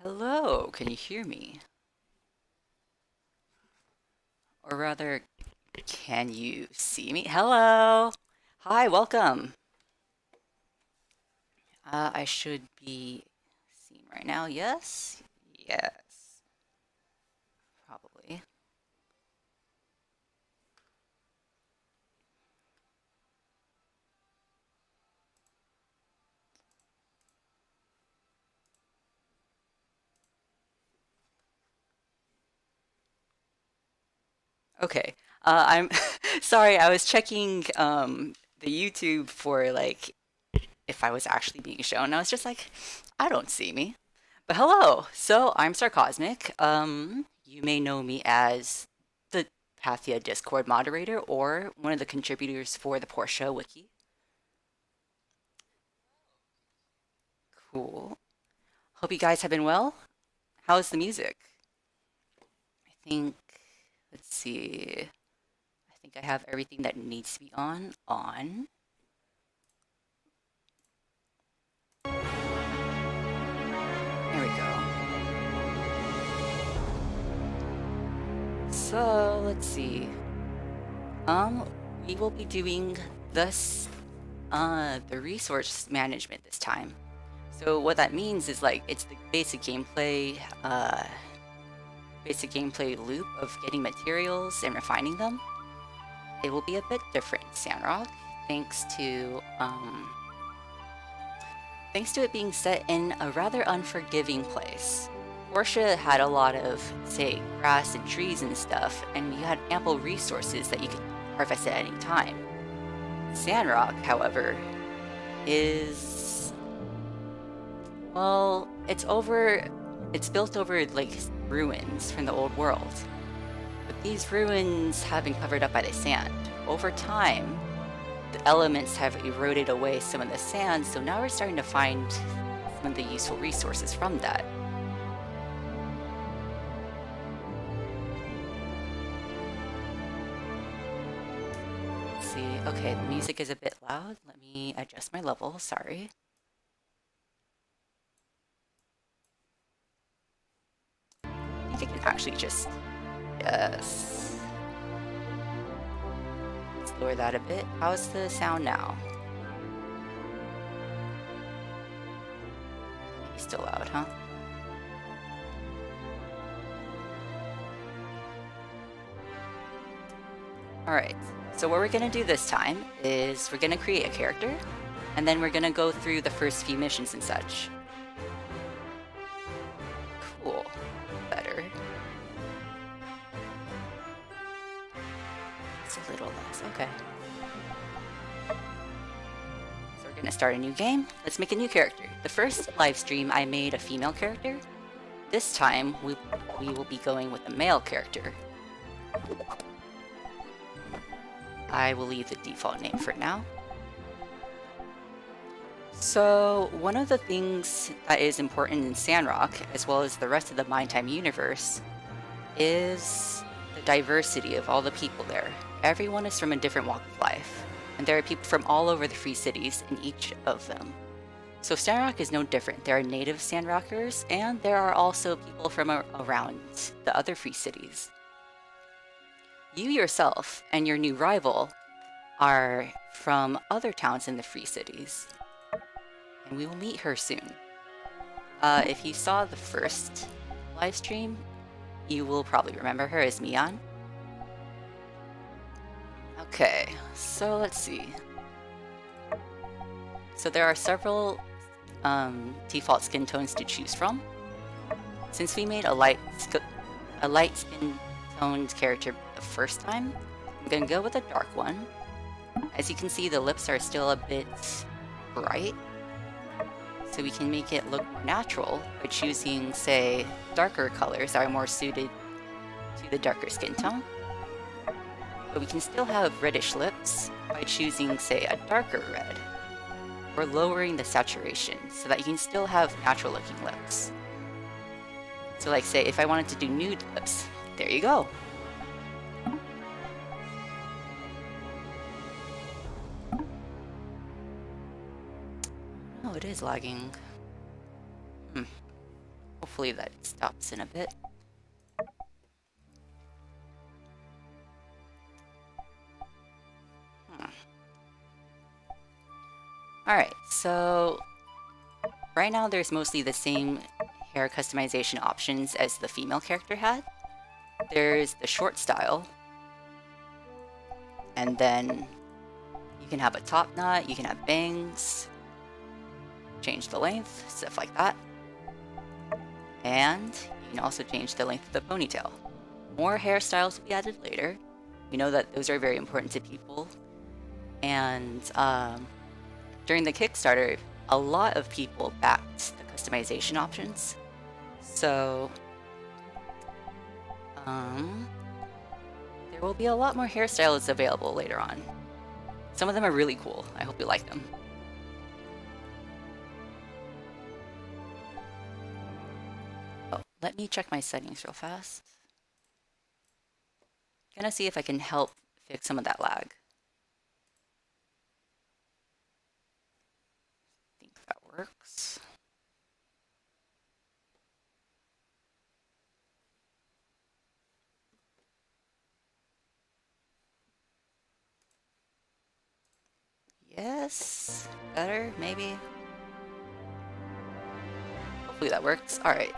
Hello, can you hear me? Or rather, can you see me? Hello! Hi, welcome! I should be seen right now, yes? Yes, probably. Okay, I'm sorry, I was checking the YouTube for like if I was actually being shown. I was just like, I don't see me. But hello, so I'm Sarcosmic. You may know me as the Pathia Discord moderator or one of the contributors for the Porsche Wiki. Cool. Hope you guys have been well. How's the music? I think, let's see. I think I have everything that needs to be on. There we go. So, let's see. Um, we will be doing this, the resource management this time. So what that means is like it's the basic gameplay loop of getting materials and refining them. It will be a bit different in Sandrock, thanks to thanks to it being set in a rather unforgiving place. Portia had a lot of, say, grass and trees and stuff, and you had ample resources that you could harvest at any time. Sandrock, however, is well, it's built over like ruins from the old world. But these ruins have been covered up by the sand. Over time, the elements have eroded away some of the sand, so now we're starting to find some of the useful resources from that. Let's see. Okay, the music is a bit loud. Let me adjust my level, sorry. I think I can actually just... Yes. Let's lower that a bit. How's the sound now? Maybe still loud, huh? Alright, so what we're gonna do this time is we're gonna create a character, and then we're gonna go through the first few missions and such. Cool. Better. It's a little less. Okay. So we're gonna start a new game. Let's make a new character. The first live stream I made a female character. This time we will be going with a male character. I will leave the default name for now. So, one of the things that is important in Sandrock, as well as the rest of the MyTime universe, is the diversity of all the people there. Everyone is from a different walk of life, and there are people from all over the free cities in each of them. So Sandrock is no different. There are native Sandrockers, and there are also people from around the other free cities. You yourself and your new rival are from other towns in the free cities, and we will meet her soon. If you saw the first live stream, you will probably remember her as Mian. Okay, so let's see. So there are several default skin tones to choose from. Since we made a light skin toned character the first time, I'm gonna go with a dark one. As you can see, the lips are still a bit bright, so we can make it look more natural by choosing, say, darker colors that are more suited to the darker skin tone. But we can still have reddish lips by choosing, say, a darker red, or lowering the saturation so that you can still have natural looking lips. So like, say, if I wanted to do nude lips, there you go. Oh, it is lagging. Hopefully that stops in a bit. Alright, so right now there's mostly the same hair customization options as the female character had. There's the short style, and then you can have a top knot, you can have bangs, change the length, stuff like that. And you can also change the length of the ponytail. More hairstyles will be added later. We know that those are very important to people. And during the Kickstarter, a lot of people backed the customization options. So there will be a lot more hairstyles available later on. Some of them are really cool. I hope you like them. Oh, let me check my settings real fast. Gonna see if I can help fix some of that lag. I think that works. Yes, better, maybe. Hopefully that works. Alright.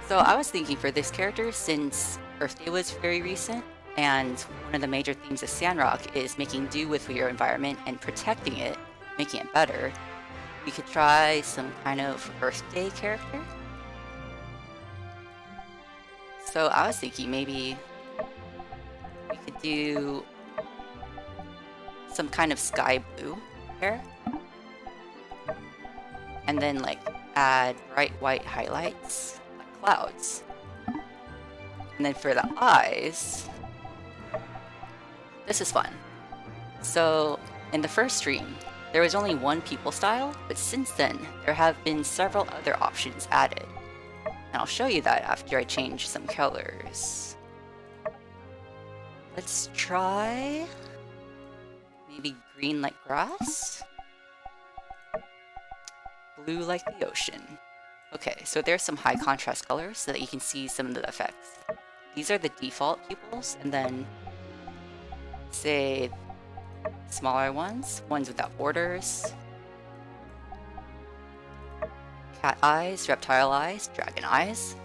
So I was thinking for this character, since Earth Day was very recent, and one of the major themes of Sandrock is making do with your environment and protecting it, making it better, we could try some kind of Earth Day character. So I was thinking maybe we could do some kind of sky blue hair, and then like add bright white highlights like clouds. And then for the eyes, this is fun. So in the first stream, there was only one people style, but since then there have been several other options added. And I'll show you that after I change some colors. Let's try maybe green like grass, blue like the ocean. Okay, so there's some high contrast colors so that you can see some of the effects. These are the default pupils, and then say smaller ones without borders, cat eyes, reptile eyes, dragon eyes,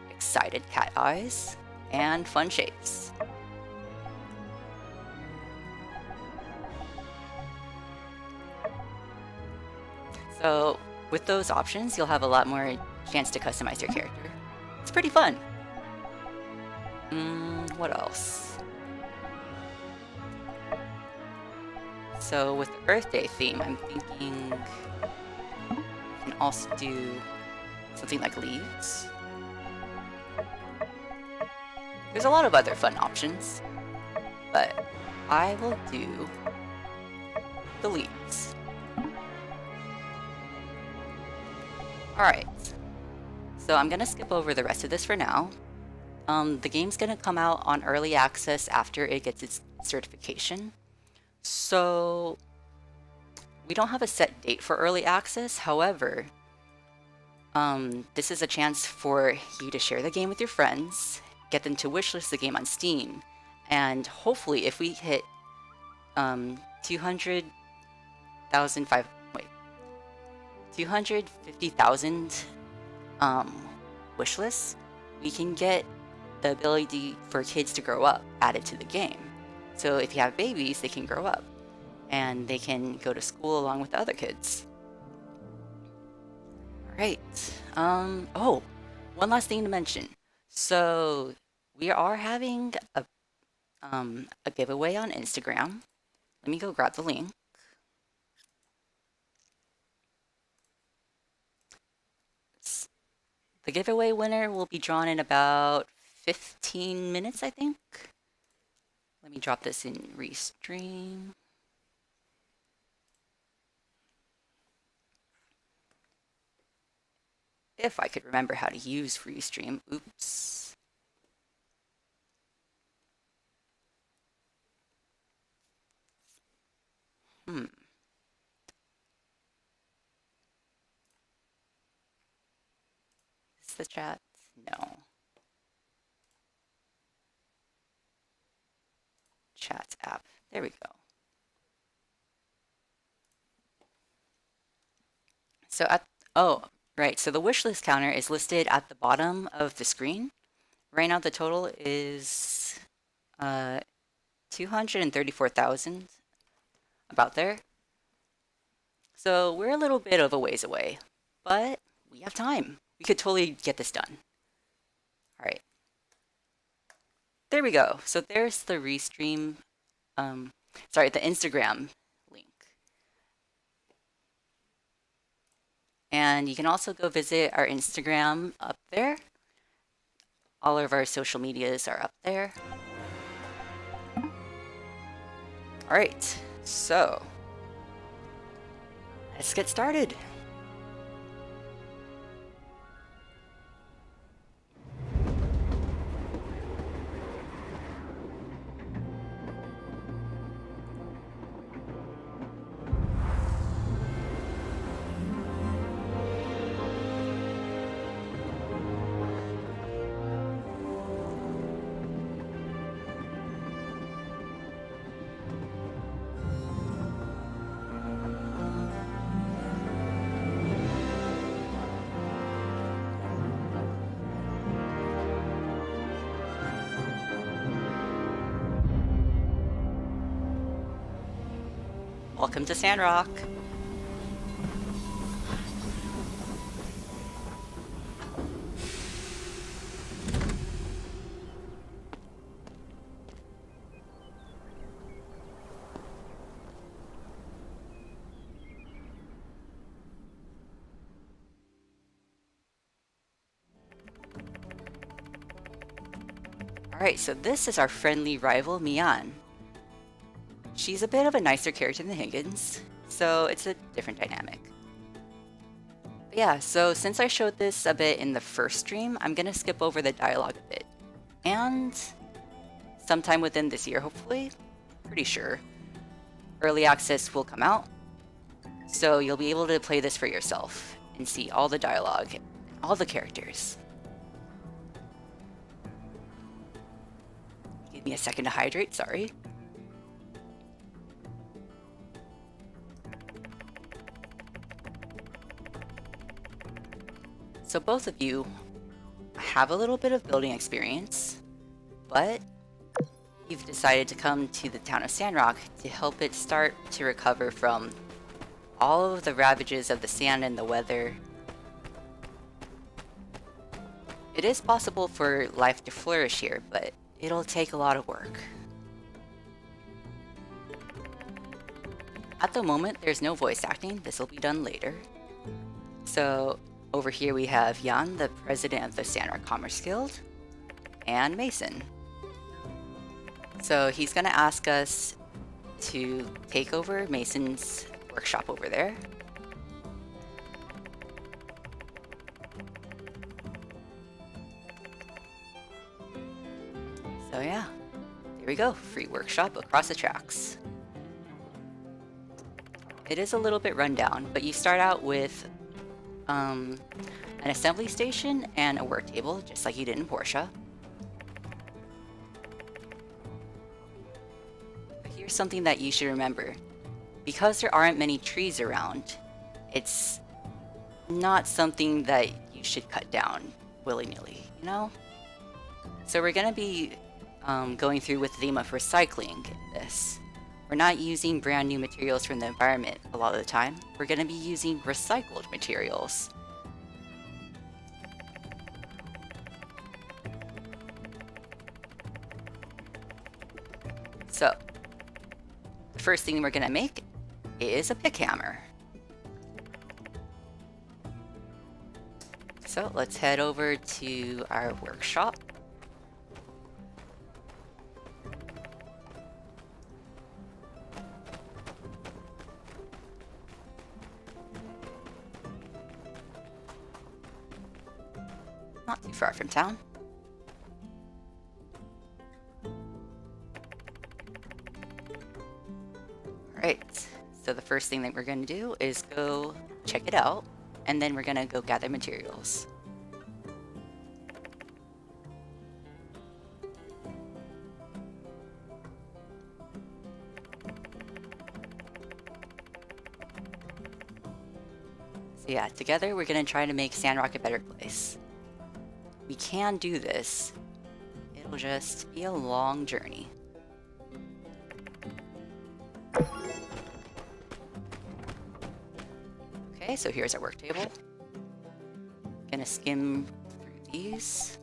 excited cat eyes, and fun shapes. So with those options, you'll have a lot more chance to customize your character. It's pretty fun. What else? So with the Earth Day theme, I'm thinking you can also do something like leaves. There's a lot of other fun options, but I will do the leaves. Alright, so I'm gonna skip over the rest of this for now. The game's gonna come out on early access after it gets its certification. So we don't have a set date for early access. However, this is a chance for you to share the game with your friends, get them to wishlist the game on Steam, and hopefully if we hit 250,000 wishlists, we can get the ability for kids to grow up added to the game. So if you have babies, they can grow up and they can go to school along with the other kids. Alright. Oh, one last thing to mention. So we are having a giveaway on Instagram. Let me go grab the link. The giveaway winner will be drawn in about 15 minutes, I think. Let me drop this in Restream. If I could remember how to use Restream. Oops. access chat? No. Chat app. There we go. So oh, right. So the wish list counter is listed at the bottom of the screen. Right now the total is 234,000, about there. So we're a little bit of a ways away, but we have time. We could totally get this done. All right. There we go. So there's the Restream, sorry, the Instagram link. And you can also go visit our Instagram up there. All of our social medias are up there. All right, so let's get started. Welcome to Sandrock. Alright, so this is our friendly rival, Mian. She's a bit of a nicer character than Higgins, so it's a different dynamic. But yeah, so since I showed this a bit in the first stream, I'm gonna skip over the dialogue a bit. And sometime within this year, hopefully, pretty sure, early access will come out. So you'll be able to play this for yourself and see all the dialogue and all the characters. Give me a second to hydrate, sorry. So both of you have a little bit of building experience, but you've decided to come to the town of Sandrock to help it start to recover from all of the ravages of the sand and the weather. It is possible for life to flourish here, but it'll take a lot of work. At the moment, there's no voice acting. This will be done later. So over here we have Jan, the president of the Sandrock Commerce Guild, and Mason. So he's going to ask us to take over Mason's workshop over there. So yeah, there we go, free workshop across the tracks. It is a little bit rundown, but you start out with an assembly station and a work table, just like you did in Porsche. But here's something that you should remember. Because there aren't many trees around, it's not something that you should cut down willy-nilly, you know? So we're gonna be going through with the theme of recycling this. We're not using brand new materials from the environment a lot of the time. We're gonna be using recycled materials. So, the first thing we're gonna make is a pickhammer. So let's head over to our workshop. Not too far from town. Alright, so the first thing that we're going to do is go check it out, and then we're going to go gather materials. So yeah, together we're gonna try to make Sandrock a better place. We can do this. It'll just be a long journey. Okay, so here's our work table. Gonna skim through these.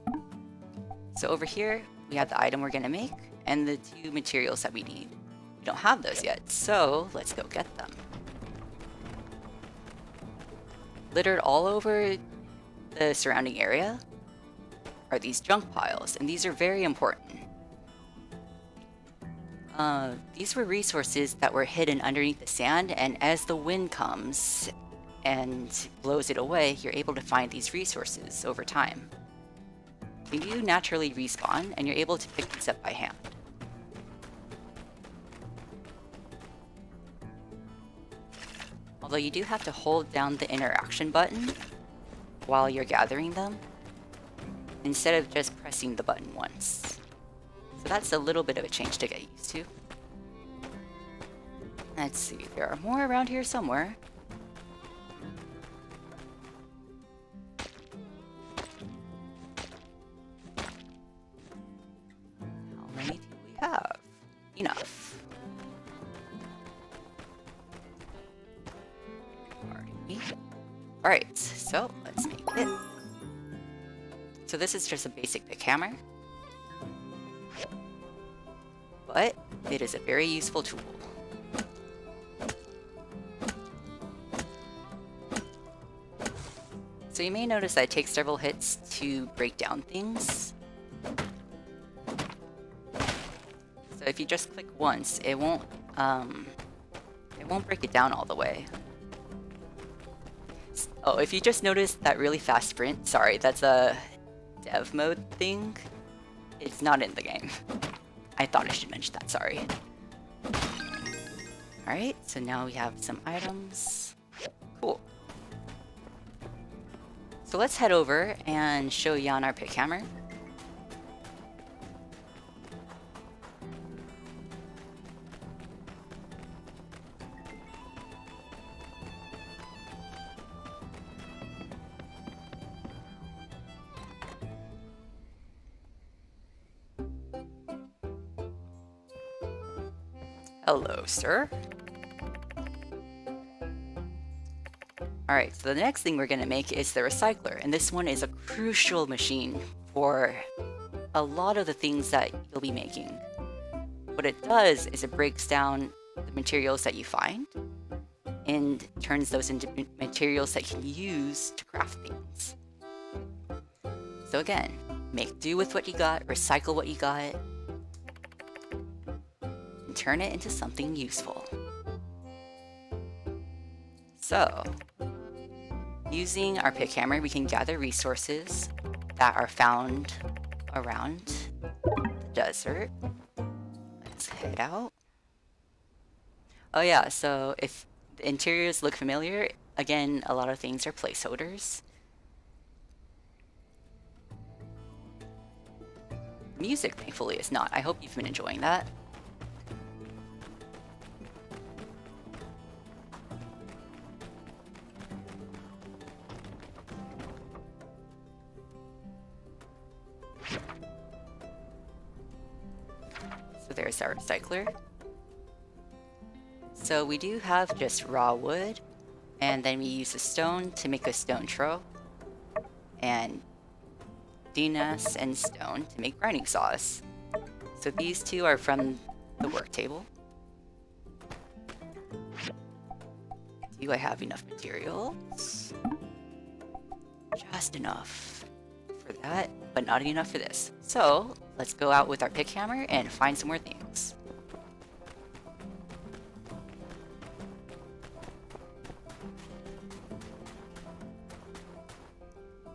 So over here, we have the item we're gonna make and the 2 materials that we need. We don't have those yet, so let's go get them. Littered all over the surrounding area are these junk piles, and these are very important. These were resources that were hidden underneath the sand, and as the wind comes and blows it away, you're able to find these resources over time. They do naturally respawn, and you're able to pick these up by hand. Although you do have to hold down the interaction button while you're gathering them, instead of just pressing the button once. So that's a little bit of a change to get used to. Let's see, there are more around here somewhere. How many do we have? Enough. Alright, so let's make it. So this is just a basic pickhammer, but it is a very useful tool. So you may notice that it takes several hits to break down things. So if you just click once, it won't break it down all the way. Oh, if you just noticed that really fast sprint, sorry, that's a dev mode thing. It's not in the game. I thought I should mention that, sorry. Alright, so now we have some items. Cool. So let's head over and show Jan our pickhammer. Hello, sir. Alright, so the next thing we're going to make is the recycler, and this one is a crucial machine for a lot of the things that you'll be making. What it does is it breaks down the materials that you find and turns those into materials that you can use to craft things. So again, make do with what you got, recycle what you got, and turn it into something useful. So, using our pickhammer, we can gather resources that are found around the desert. Let's head out. Oh yeah, so if the interiors look familiar, again, a lot of things are placeholders. Music, thankfully, is not. I hope you've been enjoying that. So there's our recycler. So we do have just raw wood, and then we use a stone to make a stone trough, and DNS and stone to make grinding saws. So these two are from the work table. Do I have enough materials? Just enough for that, but not enough for this. So let's go out with our pickhammer and find some more things.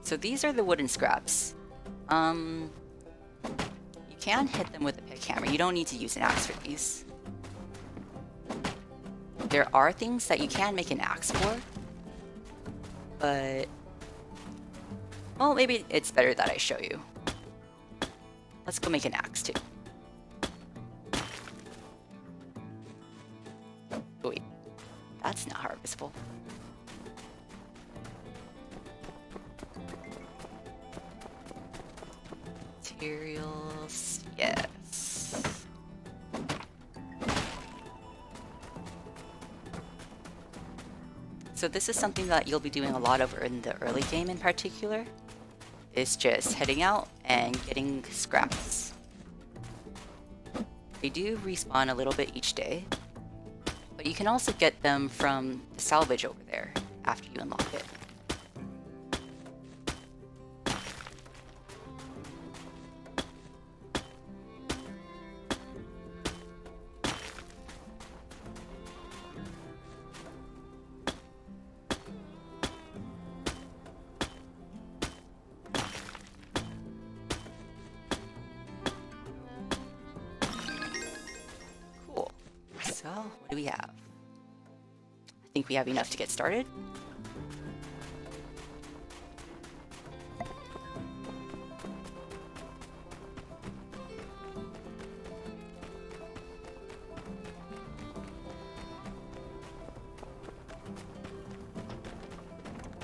So these are the wooden scraps. You can hit them with a pickhammer. You don't need to use an axe for these. There are things that you can make an axe for, but well, maybe it's better that I show you. Let's go make an axe too. Oh, wait, that's not harvestable. Materials, yes. So this is something that you'll be doing a lot of in the early game in particular, is just heading out and getting scraps. They do respawn a little bit each day, but you can also get them from the salvage over there after you unlock it. Cool. So, what do we have? I think we have enough to get started.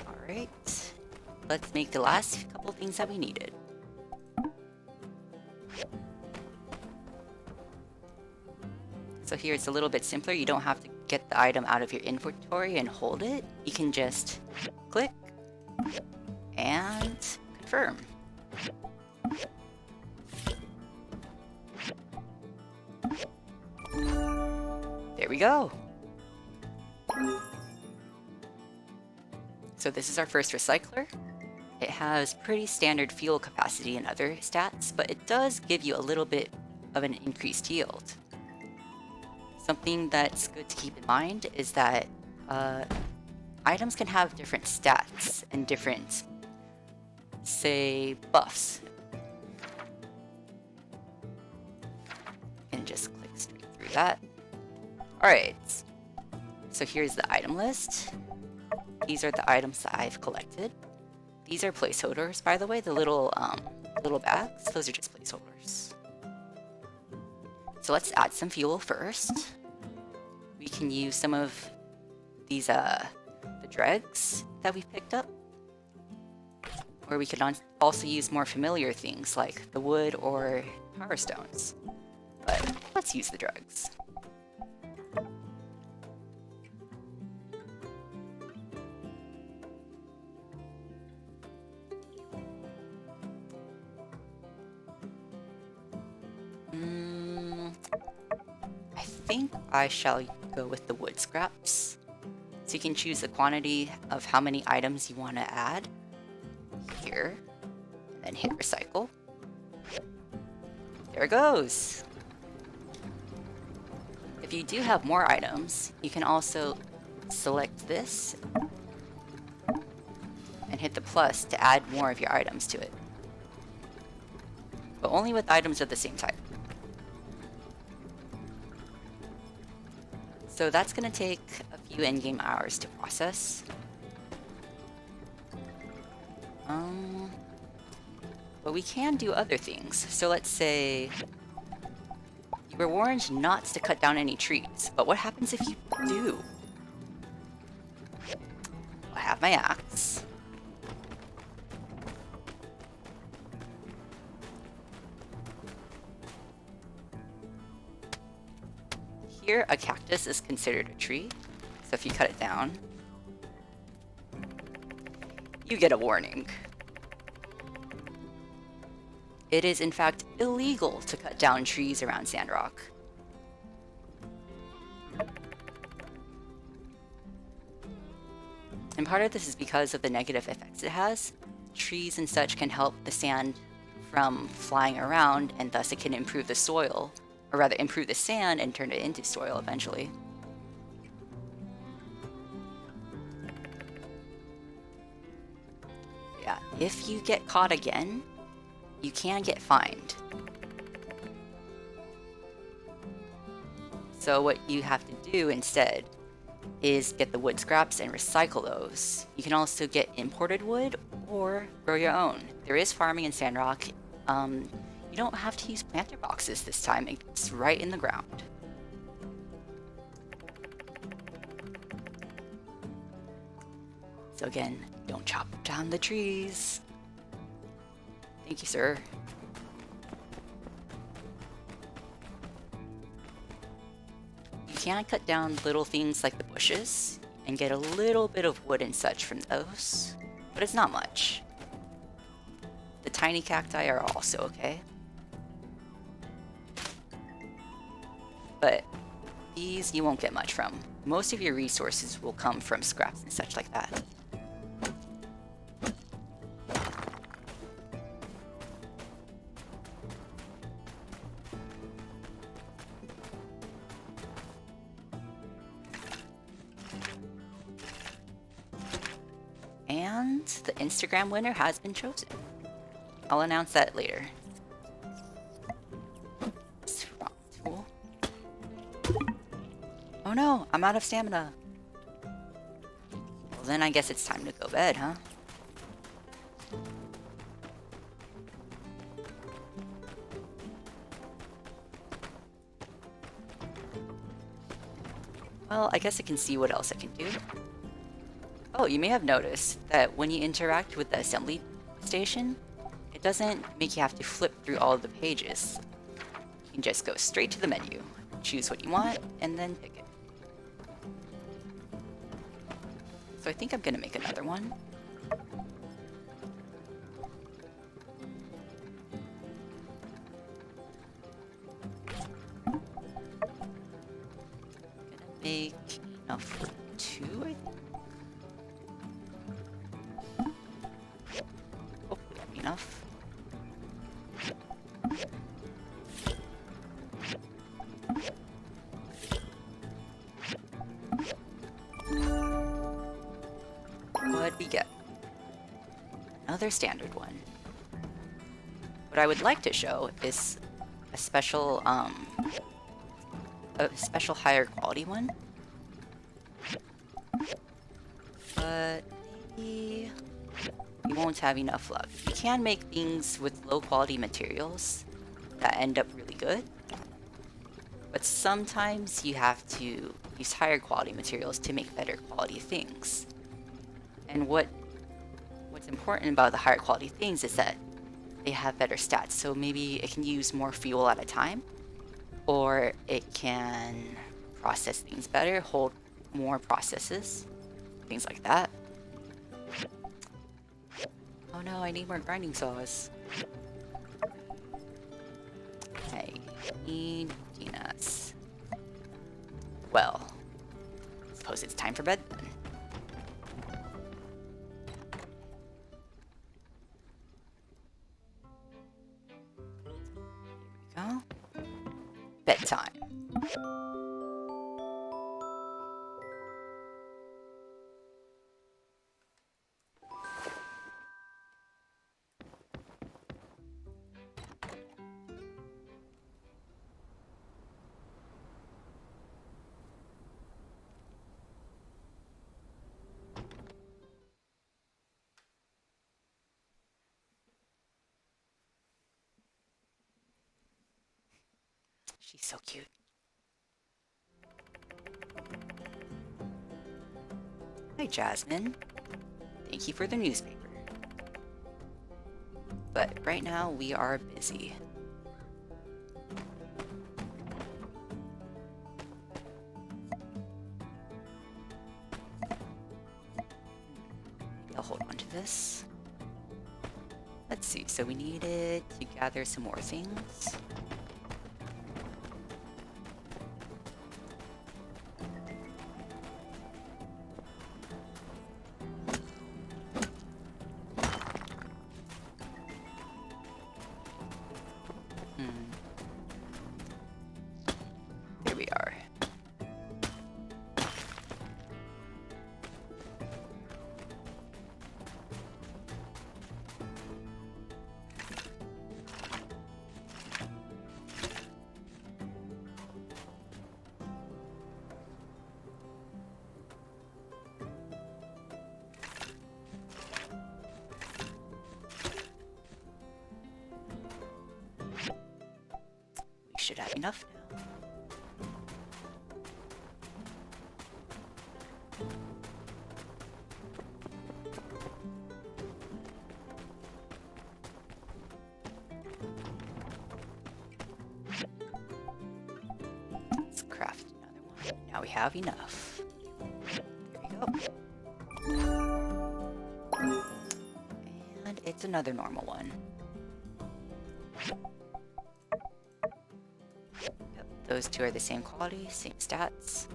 Alright, let's make the last couple things that we needed. So here it's a little bit simpler. You don't have to get the item out of your inventory and hold it. You can just click and confirm. There we go. So this is our first recycler. It has pretty standard fuel capacity and other stats, but it does give you a little bit of an increased yield. Something that's good to keep in mind is that items can have different stats and different, say, buffs. And just click straight through that. Alright, so here's the item list. These are the items that I've collected. These are placeholders, by the way. The little bags, those are just placeholders. So let's add some fuel first. We can use some of these the dregs that we've picked up, or we could also use more familiar things like the wood or power stones. But let's use the dregs. I think I shall go with the wood scraps. So you can choose the quantity of how many items you want to add here, and then hit recycle. There it goes. If you do have more items, you can also select this and hit the plus to add more of your items to it. But only with items of the same type. So that's going to take a few in-game hours to process. But we can do other things. So let's say you were warned not to cut down any trees, but what happens if you do? I have my axe. Here, a cactus is considered a tree, so if you cut it down, you get a warning. It is in fact illegal to cut down trees around Sandrock. And part of this is because of the negative effects it has. Trees and such can help the sand from flying around, and thus it can improve the soil, or rather improve the sand and turn it into soil eventually. Yeah, if you get caught again, you can get fined. So what you have to do instead is get the wood scraps and recycle those. You can also get imported wood or grow your own. There is farming in Sandrock. You don't have to use planter boxes this time. It's right in the ground. So again, don't chop down the trees. Thank you, sir. can cut down little things like the bushes and get a little bit of wood and such from those, but it's not much. The tiny cacti are also okay. But these you won't get much from. Most of your resources will come from scraps and such like that. And the Instagram winner has been chosen. I'll announce that later. Tool. Oh no, I'm out of stamina. Well then I guess it's time to go bed, huh? Well, I guess I can see what else I can do. Oh, you may have noticed that when you interact with the assembly station, it doesn't make you have to flip through all of the pages. You can just go straight to the menu, choose what you want, and then pick it. So I think I'm gonna make another one. Gonna make enough for 2, I think. Enough. What'd we get? Another standard one. What I would like to show is a special higher quality one. But maybe you won't have enough luck. You can make things with low quality materials that end up really good, but sometimes you have to use higher quality materials to make better quality things. And what's important about the higher quality things is that they have better stats, so maybe it can use more fuel at a time, or it can process things better, hold more processes, things like that. Oh no, I need more grinding saws. I need peanuts. Well, suppose it's time for bed then. Here we go. Bedtime. She's so cute. Hi, Jasmine. Thank you for the newspaper. But right now, we are busy. Maybe I'll hold on to this. Let's see, so we needed to gather some more things. Here we are. We should have enough now. Let's craft another one. have enough. There we go. And it's another normal one. Yep, those two are the same quality, same stats.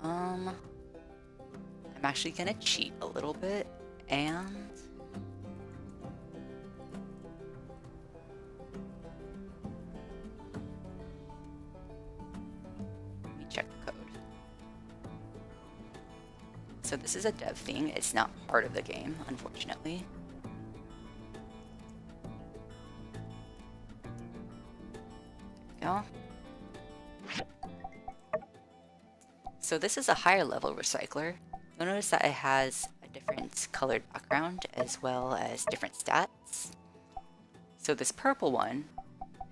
I'm actually gonna cheat a little bit and let me check the code. So this is a dev thing, it's not part of the game, unfortunately. There we go. So this is a higher level recycler. You'll notice that it has a different colored background as well as different stats. So this purple one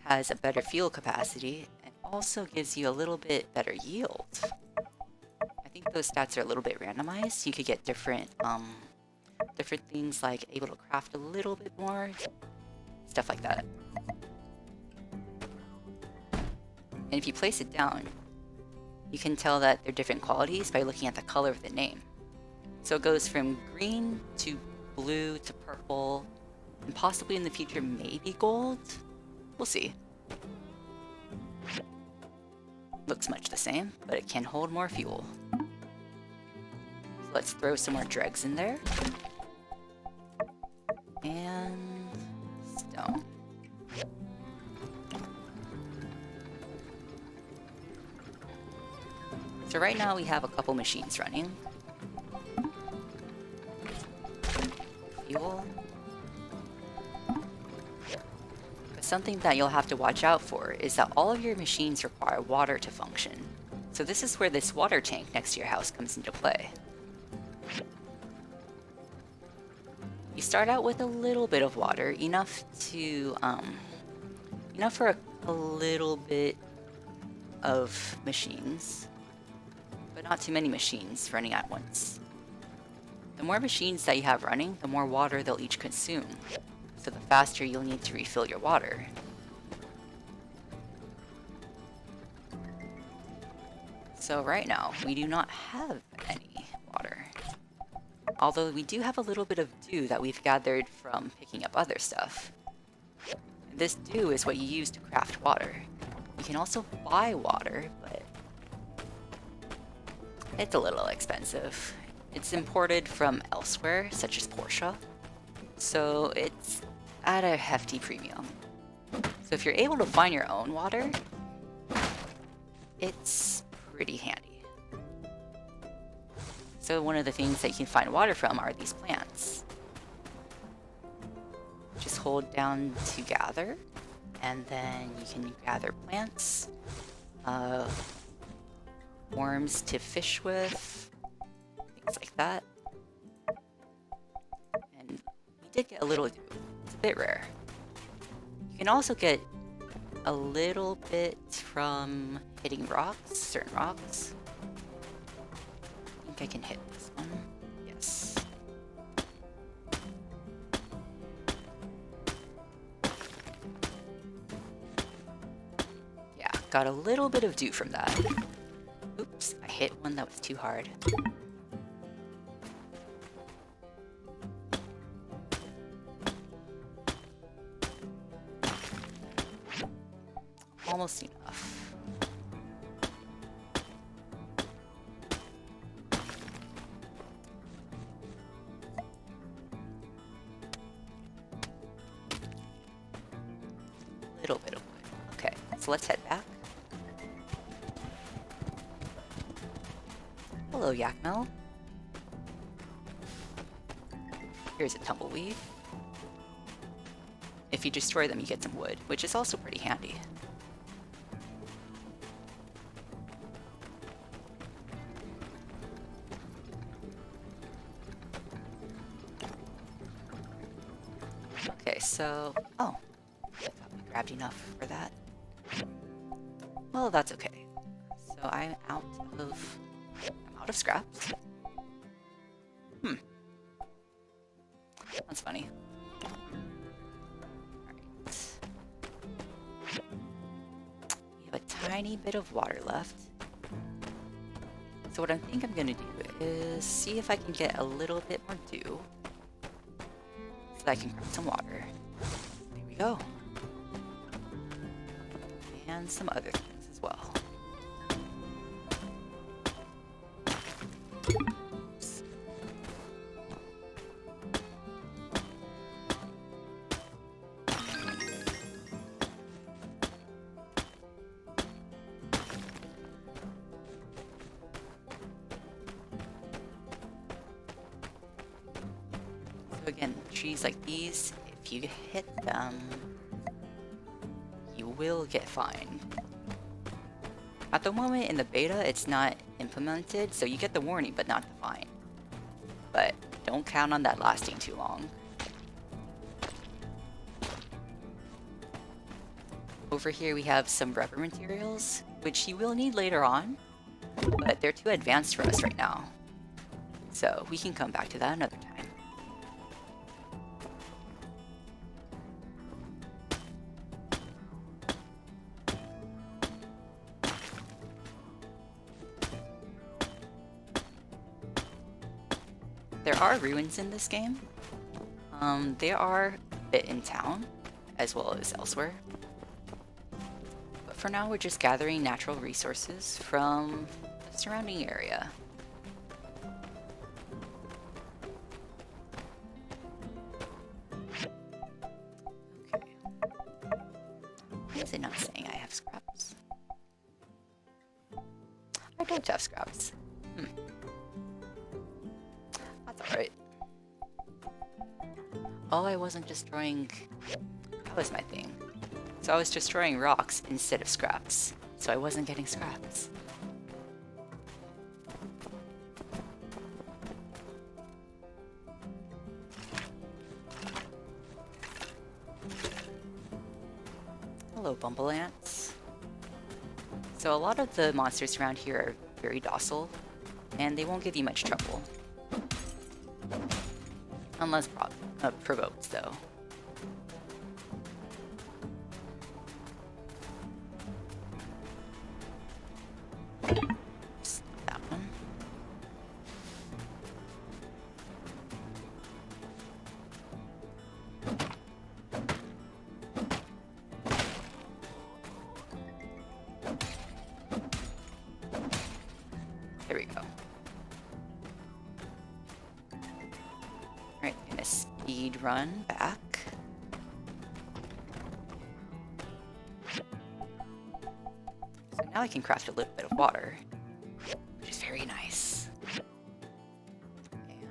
has a better fuel capacity and also gives you a little bit better yield. I think those stats are a little bit randomized. You could get different different things like able to craft a little bit more, stuff like that. And if you place it down, you can tell that they're different qualities by looking at the color of the name. So it goes from green to blue to purple, and possibly in the future maybe gold? We'll see. Looks much the same, but it can hold more fuel. So let's throw some more dregs in there. And stone. So right now we have a couple machines running. Fuel. But something that you'll have to watch out for is that all of your machines require water to function. So this is where this water tank next to your house comes into play. You start out with a little bit of water, enough to, enough for a little bit of machines. But not too many machines running at once. The more machines that you have running, the more water they'll each consume, so the faster you'll need to refill your water. So right now, we do not have any water. Although we do have a little bit of dew that we've gathered from picking up other stuff. This dew is what you use to craft water. You can also buy water, but it's a little expensive. It's imported from elsewhere, such as Portia, so it's at a hefty premium. So if you're able to find your own water, it's pretty handy. So one of the things that you can find water from are these plants. Just hold down to gather, and then you can gather plants. Worms to fish with, things like that. And we did get a little dew. It's a bit rare. You can also get a little bit from hitting rocks, certain rocks. I think I can hit this one. Yes. Yeah, got a little bit of dew from that. Oops, I hit one that was too hard. Almost enough. A little bit of wood. Okay, so let's head back. Hello, Yakmel. Here's a tumbleweed. If you destroy them, you get some wood, which is also pretty handy. Okay, so... oh, I thought we grabbed enough for that. Well, that's okay. So I'm out of scraps. That's funny. Alright. We have a tiny bit of water left. So what I think I'm gonna do is see if I can get a little bit more dew so that I can grab some water. There we go. And some other things as well. Oops. So again, trees like these, if you hit them, you will get fined. At the moment in the beta, it's not implemented, so you get the warning but not the fine. But don't count on that lasting too long. Over here we have some rubber materials, which you will need later on, but they're too advanced for us right now. So we can come back to that another time. There are ruins in this game. They are a bit in town, as well as elsewhere. But for now, we're just gathering natural resources from the surrounding area. Okay. Why is it not saying I have scraps? I don't have scraps. Alright. Oh, I wasn't destroying... That was my thing. So I was destroying rocks instead of scraps. So I wasn't getting scraps. Hello, bumble ants. So a lot of the monsters around here are very docile, and they won't give you much trouble. Unless provoked, though. Just that one. There we go. Alright, gonna speed run back. So now I can craft a little bit of water, which is very nice.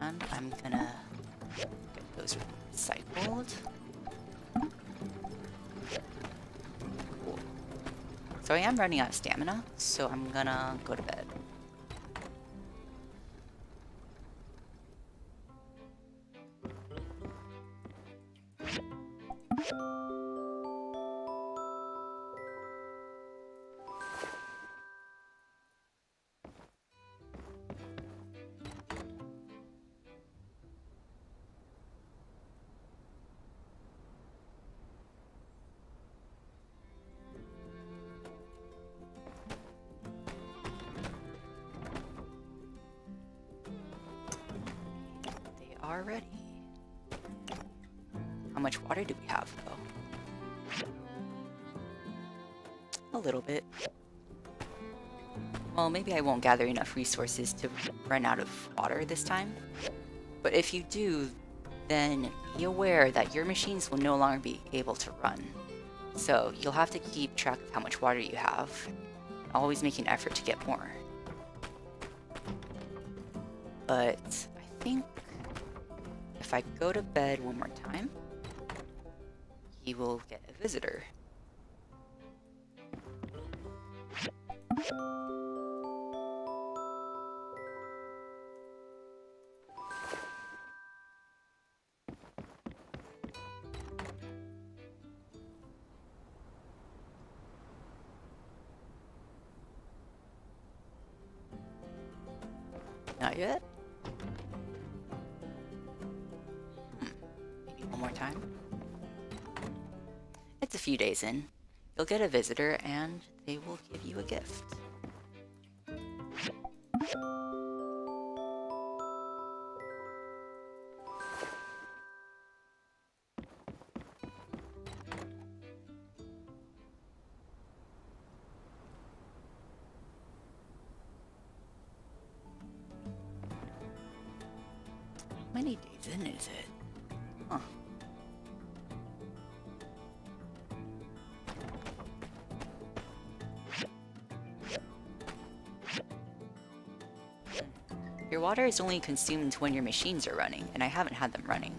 And I'm gonna get those recycled. Cool. So I am running out of stamina, so I'm gonna go to bed. Are ready. How much water do we have, though? A little bit. Well, maybe I won't gather enough resources to run out of water this time. But if you do, then be aware that your machines will no longer be able to run. So you'll have to keep track of how much water you have. Always make an effort to get more. But I think if I go to bed one more time, he will get a visitor. Not yet? Maybe one more time? It's a few days in. You'll get a visitor and they will give you a gift. many days in is it? Huh. Your water is only consumed when your machines are running, and I haven't had them running.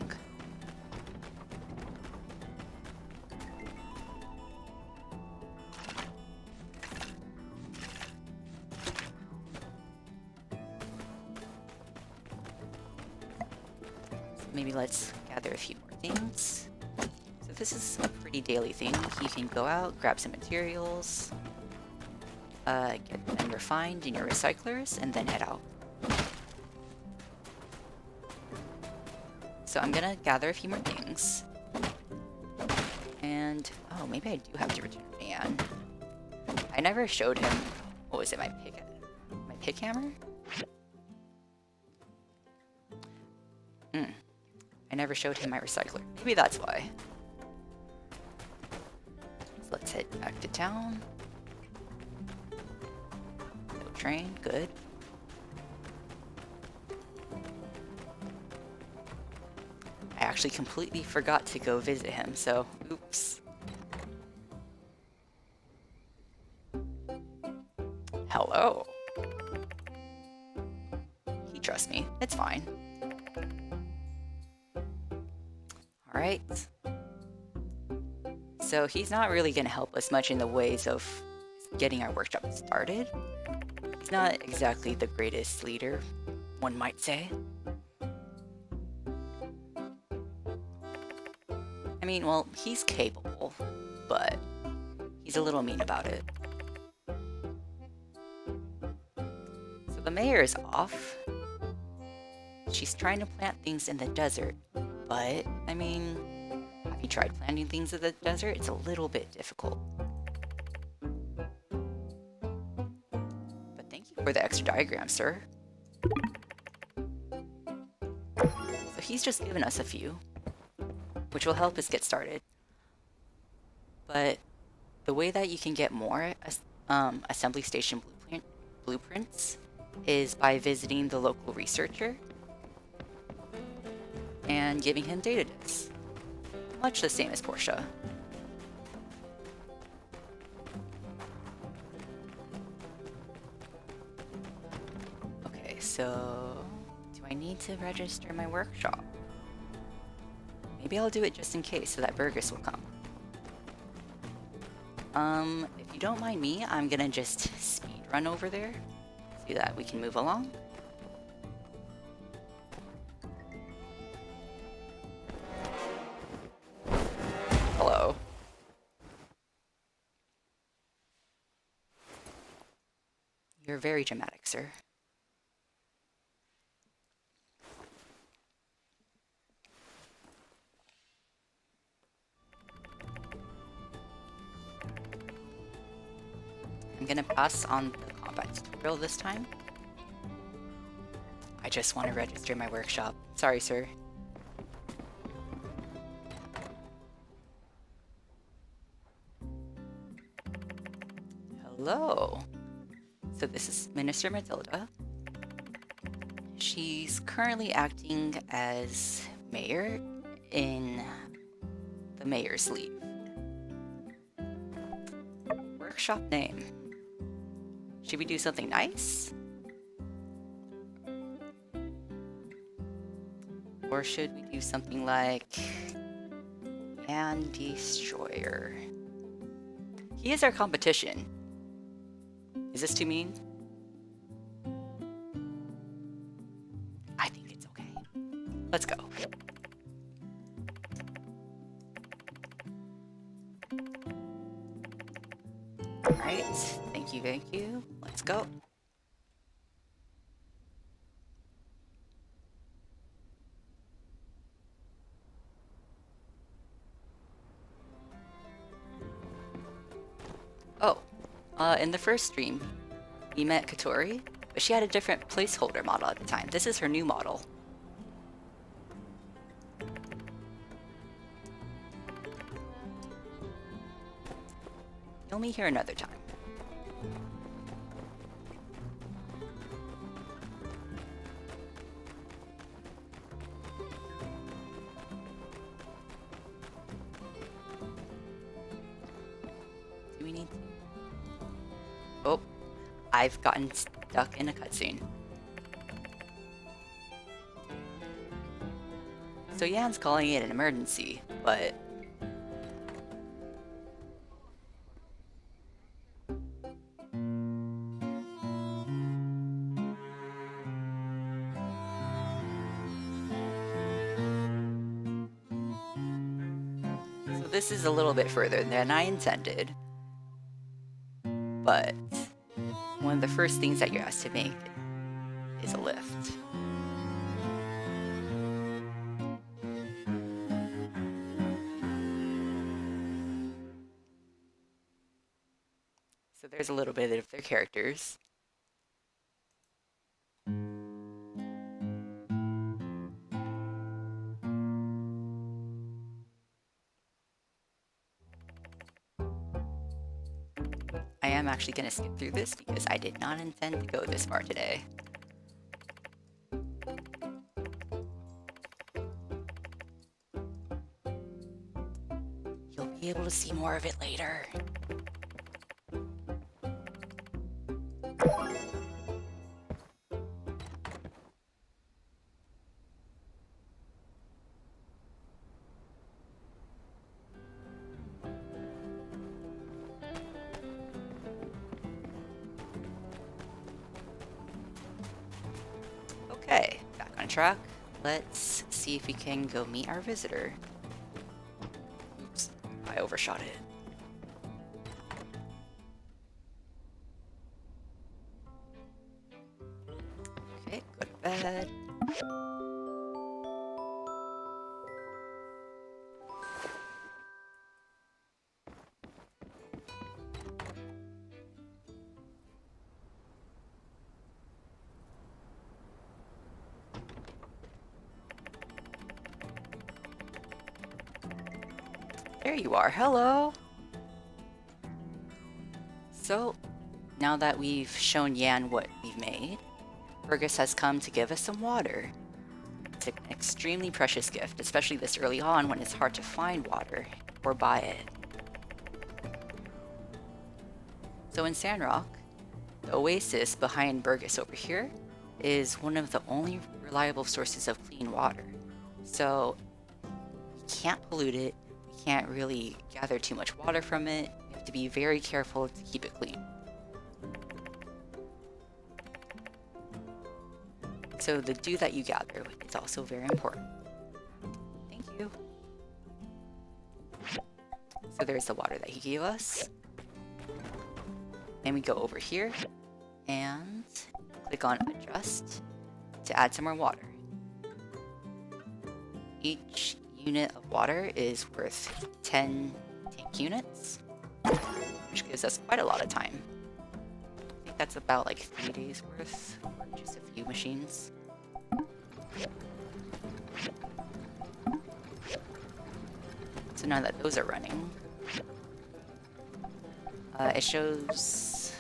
So maybe let's gather a few more things. So this is a pretty daily thing. You can go out, grab some materials, get them refined in your recyclers, and then head out. So I'm gonna gather a few more things. And, oh, maybe I do have to return man. I never showed him, what was it, my pickhammer? I never showed him my recycler. Maybe that's why. So let's head back to town. No train, good. I actually completely forgot to go visit him, so oops. Hello. He trusts me. It's fine. Alright. So he's not really going to help us much in the ways of getting our workshop started. He's not exactly the greatest leader, one might say. I mean, well, he's capable, but he's a little mean about it. So the mayor is off. She's trying to plant things in the desert, but, I mean, have you tried planting things in the desert? It's a little bit difficult. But thank you for the extra diagram, sir. So he's just given us a few, which will help us get started. But the way that you can get more assembly station blueprints is by visiting the local researcher and giving him data disks. Much the same as Portia. Okay, so do I need to register my workshop? Maybe I'll do it just in case so that Burgess will come. If you don't mind me, I'm gonna just speed run over there so that we can move along. Hello. You're very dramatic, sir. I'm gonna pass on the combat tutorial this time. I just want to register my workshop. Sorry, sir. Hello. So this is Minister Matilda. She's currently acting as mayor in the mayor's leave. Workshop name. Should we do something nice? Or should we do something like and Destroyer? He is our competition. Is this too mean? I think it's okay. Let's go. Alright, thank you. Let's go. Oh, in the first stream, we met Katori, but she had a different placeholder model at the time. This is her new model. You'll meet here another time. Do we need to? Oh, I've gotten stuck in a cutscene. So Yan's calling it an emergency, but... So this is a little bit further than I intended, but one of the first things that you're asked to make is a lift. So there's a little bit of their characters. I am actually going to skip through this because I did not intend to go this far today. You'll be able to see more of it later. Okay, back on track. Let's see if we can go meet our visitor. Oops, I overshot it. Okay, go to bed. There you are, hello! So, now that we've shown Yan what we've made, Fergus has come to give us some water. It's an extremely precious gift, especially this early on when it's hard to find water or buy it. So in Sandrock, the oasis behind Burgess over here is one of the only reliable sources of clean water. So, we can't pollute it. Can't really gather too much water from it. You have to be very careful to keep it clean. So the dew that you gather is also very important. Thank you. So there's the water that he gave us. And we go over here and click on adjust to add some more water. Each unit of water is worth 10 tank units, which gives us quite a lot of time. I think that's about like 3 days worth, or just a few machines. So now that those are running, it shows...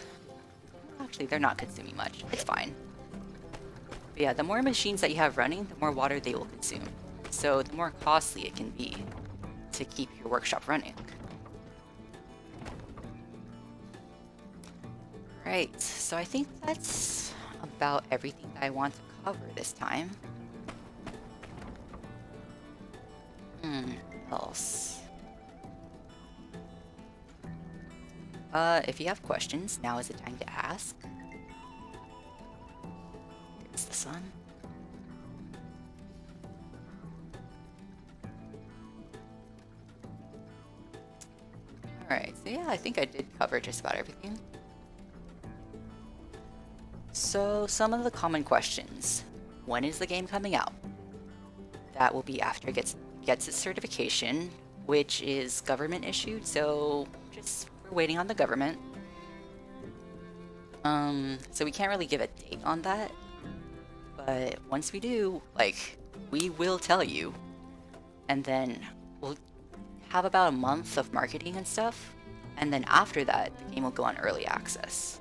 Actually, they're not consuming much. It's fine. But yeah, the more machines that you have running, the more water they will consume. So the more costly it can be to keep your workshop running. Right, so I think that's about everything that I want to cover this time. What else? If you have questions, now is the time to ask. There's the sun. Alright, so yeah, I think I did cover just about everything. So, some of the common questions. When is the game coming out? That will be after it gets its certification, which is government issued, so we're waiting on the government. So we can't really give a date on that, but once we do, like, we will tell you, and then we'll have about a month of marketing and stuff, and then after that, the game will go on early access.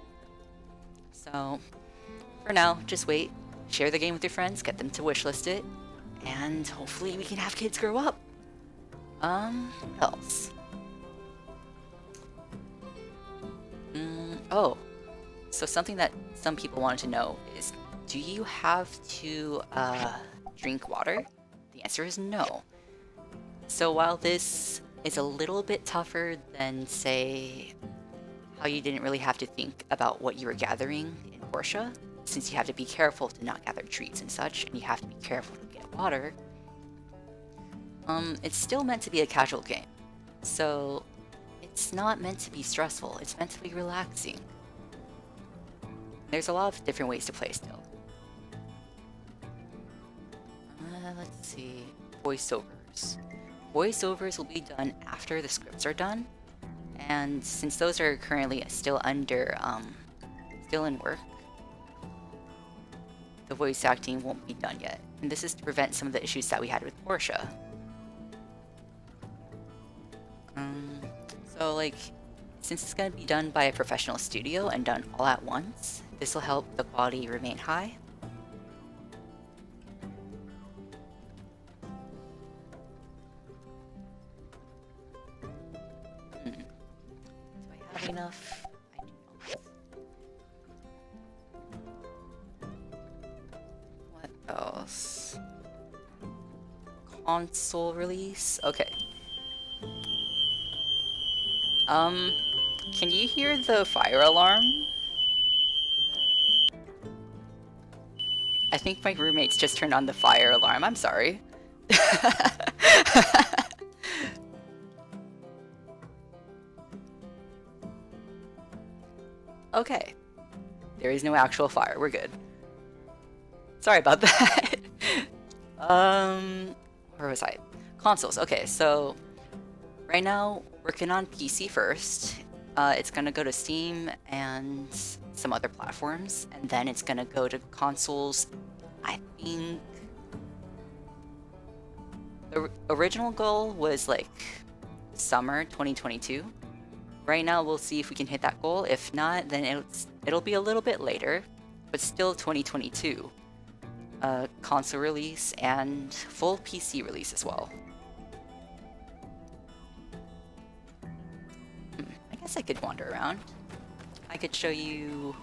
So, for now, just wait, share the game with your friends, get them to wishlist it, and hopefully we can have kids grow up. What else? So something that some people wanted to know is, do you have to drink water? The answer is no. So while this is a little bit tougher than, say, how you didn't really have to think about what you were gathering in Portia, since you have to be careful to not gather trees and such, and you have to be careful to get water, it's still meant to be a casual game. So it's not meant to be stressful, it's meant to be relaxing. There's a lot of different ways to play still. Let's see, voiceovers. Voiceovers will be done after the scripts are done, and since those are currently still still in work, the voice acting won't be done yet. And this is to prevent some of the issues that we had with Portia. So like, since it's going to be done by a professional studio and done all at once, this will help the quality remain high. Do I have enough? I do not. What else? Console release? Okay. Can you hear the fire alarm? I think my roommates just turned on the fire alarm. I'm sorry. Okay. There is no actual fire. We're good. Sorry about that. Where was I? Consoles. Okay, so right now, working on PC first. It's gonna go to Steam and some other platforms, and then it's gonna go to consoles. I think the original goal was like summer 2022. Right now, we'll see if we can hit that goal. If not, then it'll be a little bit later, but still 2022. Console release and full PC release as well. I guess I could wander around. I could show you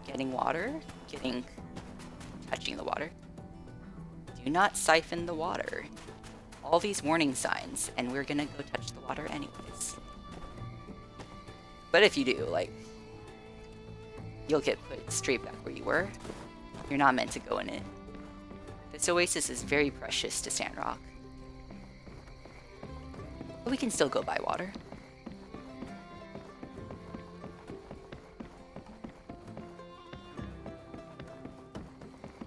getting water, touching the water. Do not siphon the water. All these warning signs, and we're gonna go touch the water anyways. But if you do, like, you'll get put straight back where you were. You're not meant to go in it. This oasis is very precious to Sandrock. But we can still go buy water.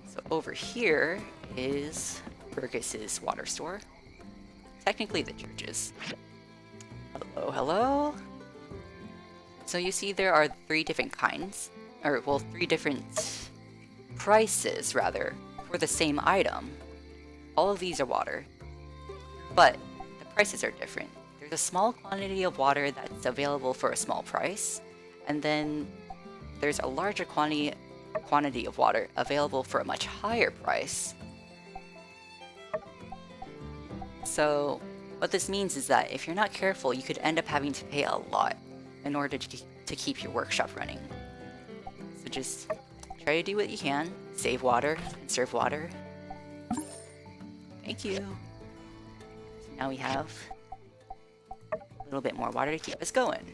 So over here is Burgess's water store. Technically the church's. Hello, hello. So you see there are three different kinds, or well, three different prices rather, for the same item. All of these are water, but the prices are different. There's a small quantity of water that's available for a small price, and then there's a larger quantity of water available for a much higher price. So what this means is that if you're not careful, you could end up having to pay a lot in order to keep your workshop running. So just try to do what you can, save water, conserve water. Thank you. So now we have a little bit more water to keep us going.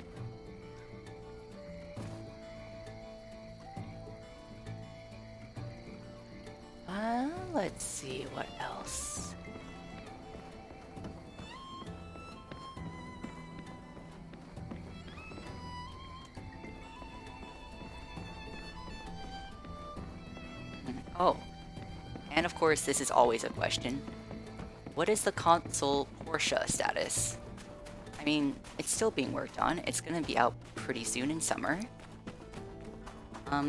Let's see what else. Oh, and of course this is always a question. What is the console Portia status? I mean, it's still being worked on. It's going to be out pretty soon in summer.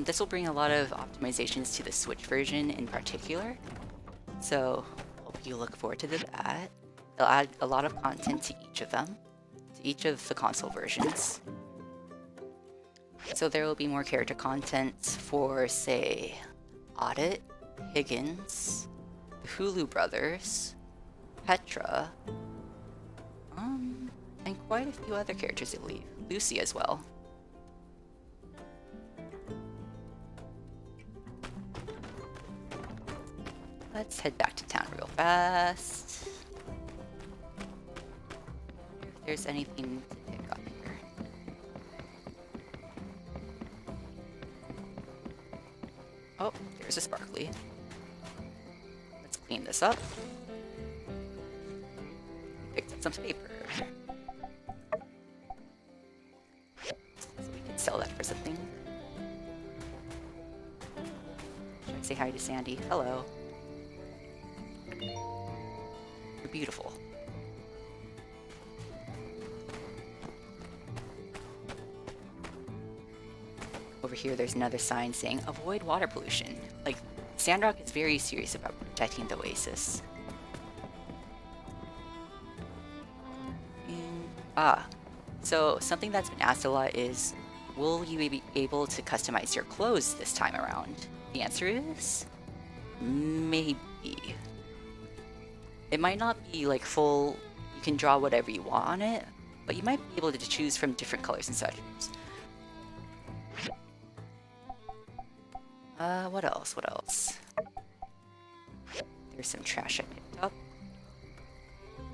This will bring a lot of optimizations to the Switch version in particular. So, hope you look forward to that. They'll add a lot of content to each of them, to each of the console versions. So there will be more character content for, say, Audit, Higgins, the Hulu brothers, Petra, and quite a few other characters, I believe. Lucy as well. let's head back to town real fast. If there's anything to pick up here. Oh, there's a sparkly. Let's clean this up. Picked up some paper. So we can sell that for something. Should I say hi to Sandy? Hello. You're beautiful. Over here, there's another sign saying, avoid water pollution. Like, Sandrock is very serious about protecting the oasis. So something that's been asked a lot is, will you be able to customize your clothes this time around? The answer is, maybe. It might not be like full, you can draw whatever you want on it, but you might be able to choose from different colors and such. What else? What else? There's some trash I picked up.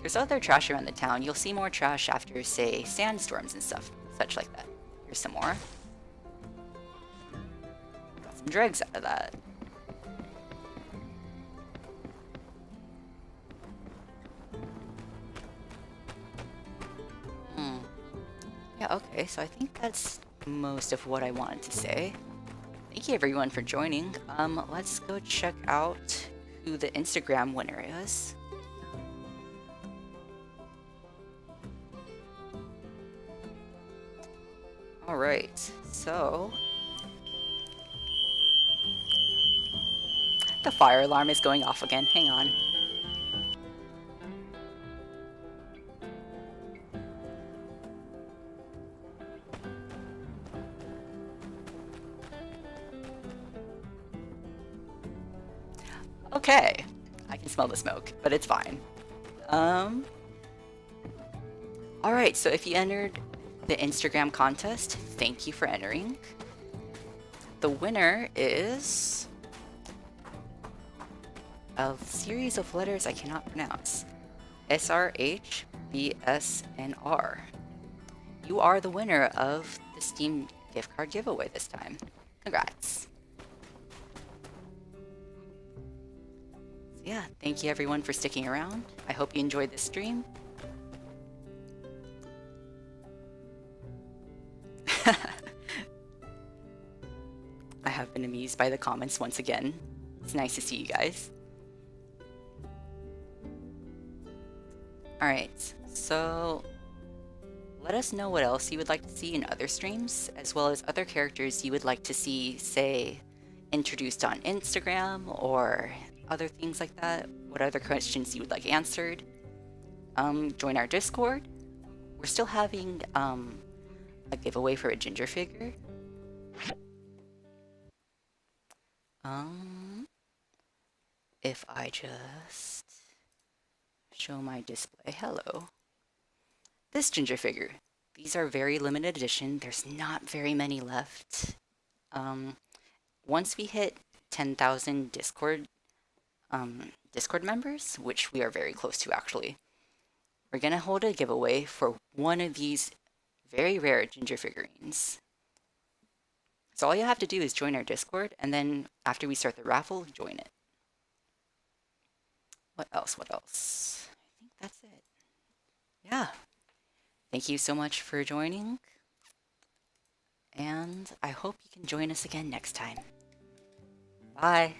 There's other trash around the town. You'll see more trash after, say, sandstorms and stuff, such like that. Here's some more. Got some dregs out of that. Yeah, okay, so I think that's most of what I wanted to say. Thank you everyone for joining. Let's go check out who the Instagram winner is. Alright, so... the fire alarm is going off again, hang on. Okay, I can smell the smoke, but it's fine. Alright, so if you entered the Instagram contest, thank you for entering. The winner is a series of letters I cannot pronounce. SRHBSNR. You are the winner of the Steam gift card giveaway this time. Congrats. So yeah, thank you everyone for sticking around. I hope you enjoyed this stream. I have been amused by the comments once again. It's nice to see you guys. Alright, so let us know what else you would like to see in other streams, as well as other characters you would like to see, say, introduced on Instagram or other things like that. What other questions you would like answered. Join our Discord. We're still having a giveaway for a ginger figure. If I just show my display, hello. This ginger figure. These are very limited edition. There's not very many left. Once we hit 10,000 Discord members, which we are very close to actually, we're gonna hold a giveaway for one of these very rare ginger figurines. So all you have to do is join our Discord, and then after we start the raffle, join it. What else? What else? I think that's it. Yeah. Thank you so much for joining, and I hope you can join us again next time. Bye.